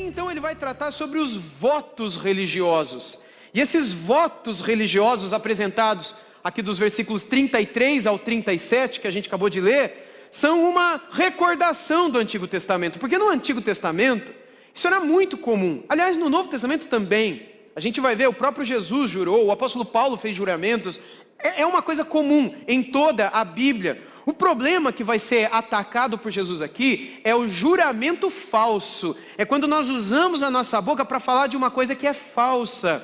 então ele vai tratar sobre os votos religiosos. E esses votos religiosos apresentados aqui dos versículos 33 ao 37, que a gente acabou de ler, são uma recordação do Antigo Testamento. Porque no Antigo Testamento, isso era muito comum. Aliás, no Novo Testamento também. A gente vai ver, o próprio Jesus jurou, o apóstolo Paulo fez juramentos. É uma coisa comum em toda a Bíblia. O problema que vai ser atacado por Jesus aqui é o juramento falso. É quando nós usamos a nossa boca para falar de uma coisa que é falsa.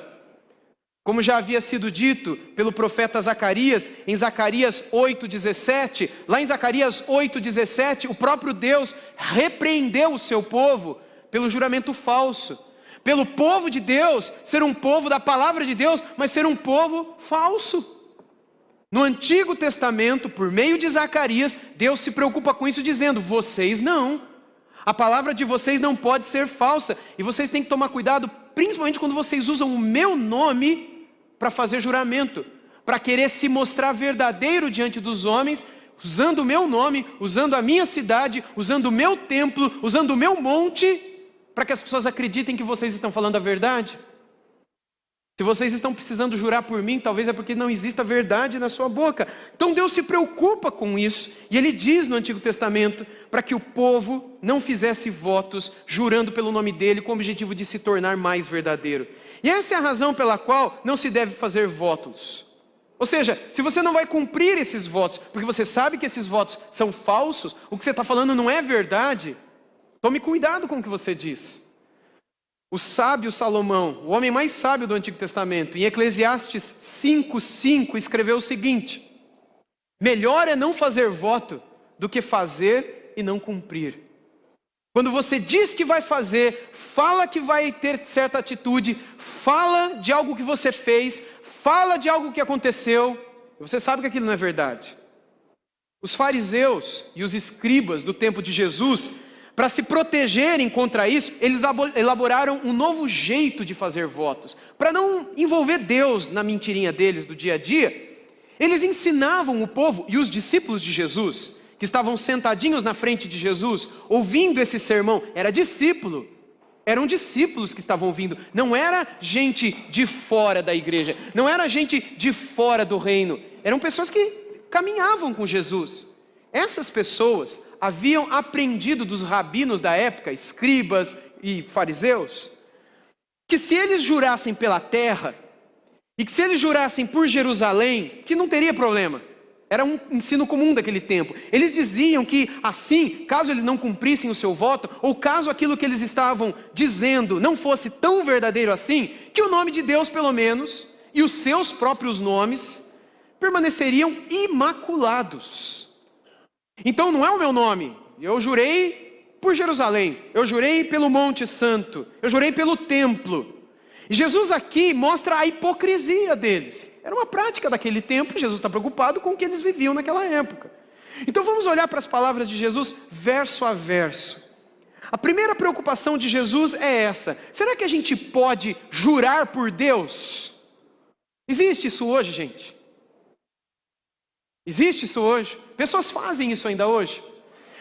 Como já havia sido dito pelo profeta Zacarias, em Zacarias 8,17, lá em Zacarias 8,17, o próprio Deus repreendeu o seu povo pelo juramento falso. Pelo povo de Deus ser um povo da palavra de Deus, mas ser um povo falso. No Antigo Testamento, por meio de Zacarias, Deus se preocupa com isso dizendo, vocês não. A palavra de vocês não pode ser falsa. E vocês têm que tomar cuidado, principalmente quando vocês usam o meu nome para fazer juramento, para querer se mostrar verdadeiro diante dos homens, usando o meu nome, usando a minha cidade, usando o meu templo, usando o meu monte, para que as pessoas acreditem que vocês estão falando a verdade. Se vocês estão precisando jurar por mim, talvez é porque não exista verdade na sua boca. Então Deus se preocupa com isso, e Ele diz no Antigo Testamento, para que o povo não fizesse votos, jurando pelo nome dEle, com o objetivo de se tornar mais verdadeiro. E essa é a razão pela qual não se deve fazer votos. Ou seja, se você não vai cumprir esses votos, porque você sabe que esses votos são falsos, o que você está falando não é verdade, tome cuidado com o que você diz. O sábio Salomão, o homem mais sábio do Antigo Testamento, em Eclesiastes 5:5, escreveu o seguinte: melhor é não fazer voto do que fazer e não cumprir. Quando você diz que vai fazer, fala que vai ter certa atitude, fala de algo que você fez, fala de algo que aconteceu, e você sabe que aquilo não é verdade. Os fariseus e os escribas do tempo de Jesus, para se protegerem contra isso, eles elaboraram um novo jeito de fazer votos. Para não envolver Deus na mentirinha deles do dia a dia, eles ensinavam o povo e os discípulos de Jesus, que estavam sentadinhos na frente de Jesus, ouvindo esse sermão, eram discípulos que estavam ouvindo, não era gente de fora da igreja, não era gente de fora do reino, eram pessoas que caminhavam com Jesus. Essas pessoas haviam aprendido dos rabinos da época, escribas e fariseus, que se eles jurassem pela terra, e que se eles jurassem por Jerusalém, que não teria problema. Era um ensino comum daquele tempo. Eles diziam que assim, caso eles não cumprissem o seu voto, ou caso aquilo que eles estavam dizendo não fosse tão verdadeiro assim, que o nome de Deus pelo menos, e os seus próprios nomes, permaneceriam imaculados. Então não é o meu nome, eu jurei por Jerusalém, eu jurei pelo Monte Santo, eu jurei pelo templo. E Jesus aqui mostra a hipocrisia deles. Era uma prática daquele tempo, Jesus está preocupado com o que eles viviam naquela época. Então vamos olhar para as palavras de Jesus verso a verso. A primeira preocupação de Jesus é essa: será que a gente pode jurar por Deus? Existe isso hoje, gente? Existe isso hoje? Pessoas fazem isso ainda hoje.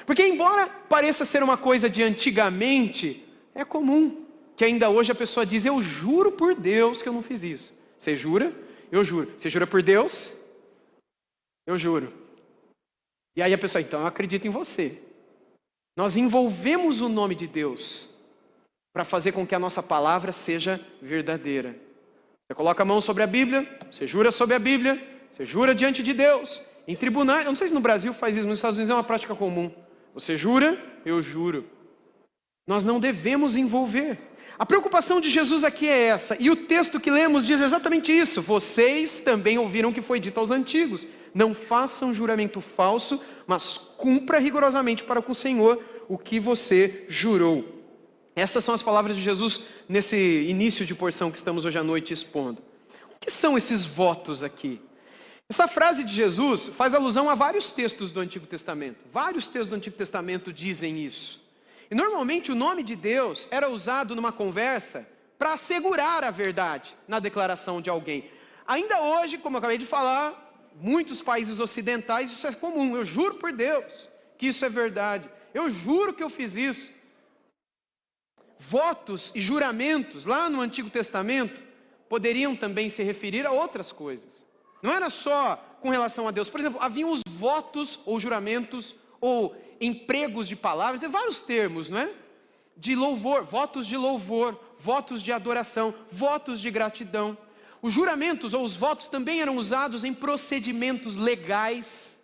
Porque embora pareça ser uma coisa de antigamente, é comum que ainda hoje a pessoa diz, eu juro por Deus que eu não fiz isso. Você jura? Eu juro. Você jura por Deus? Eu juro. E aí a pessoa, então eu acredito em você. Nós envolvemos o nome de Deus para fazer com que a nossa palavra seja verdadeira. Você coloca a mão sobre a Bíblia, você jura sobre a Bíblia, você jura diante de Deus. Em tribunais, eu não sei se no Brasil faz isso, nos Estados Unidos é uma prática comum. Você jura? Eu juro. Nós não devemos envolver. A preocupação de Jesus aqui é essa, e o texto que lemos diz exatamente isso. Vocês também ouviram o que foi dito aos antigos. Não façam juramento falso, mas cumpra rigorosamente para com o Senhor o que você jurou. Essas são as palavras de Jesus nesse início de porção que estamos hoje à noite expondo. O que são esses votos aqui? Essa frase de Jesus faz alusão a vários textos do Antigo Testamento. Vários textos do Antigo Testamento dizem isso. E normalmente o nome de Deus era usado numa conversa para assegurar a verdade na declaração de alguém. Ainda hoje, como eu acabei de falar, muitos países ocidentais isso é comum. Eu juro por Deus que isso é verdade. Eu juro que eu fiz isso. votos e juramentos, lá no Antigo Testamento, poderiam também se referir a outras coisas. Não era só com relação a Deus. Por exemplo, haviam os votos ou juramentos, ou empregos de palavras, tem vários termos, não é? De louvor, votos de louvor, votos de adoração, votos de gratidão. Os juramentos ou os votos também eram usados em procedimentos legais,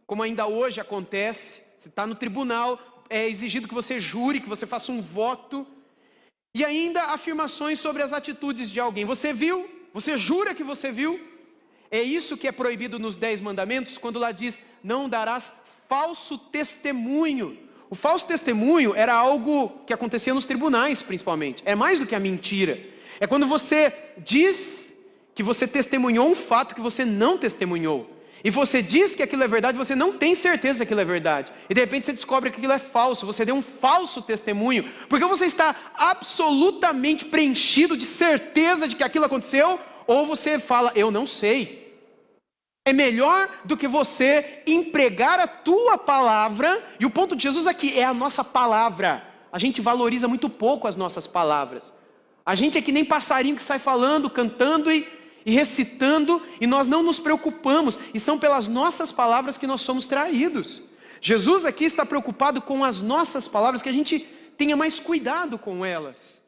como ainda hoje acontece. Você está no tribunal, é exigido que você jure, que você faça um voto. E ainda afirmações sobre as atitudes de alguém. Você viu? Você jura que você viu? É isso que é proibido nos 10 mandamentos, quando lá diz, não darás falso testemunho. O falso testemunho era algo que acontecia nos tribunais, principalmente. É mais do que a mentira. É quando você diz que você testemunhou um fato que você não testemunhou. E você diz que aquilo é verdade, você não tem certeza que aquilo é verdade. E de repente você descobre que aquilo é falso, você deu um falso testemunho. Porque você está absolutamente preenchido de certeza de que aquilo aconteceu, ou você fala, eu não sei. É melhor do que você empregar a tua palavra, e o ponto de Jesus aqui é a nossa palavra. A gente valoriza muito pouco as nossas palavras. A gente é que nem passarinho que sai falando, cantando e recitando, e nós não nos preocupamos, e são pelas nossas palavras que nós somos traídos. Jesus aqui está preocupado com as nossas palavras, que a gente tenha mais cuidado com elas.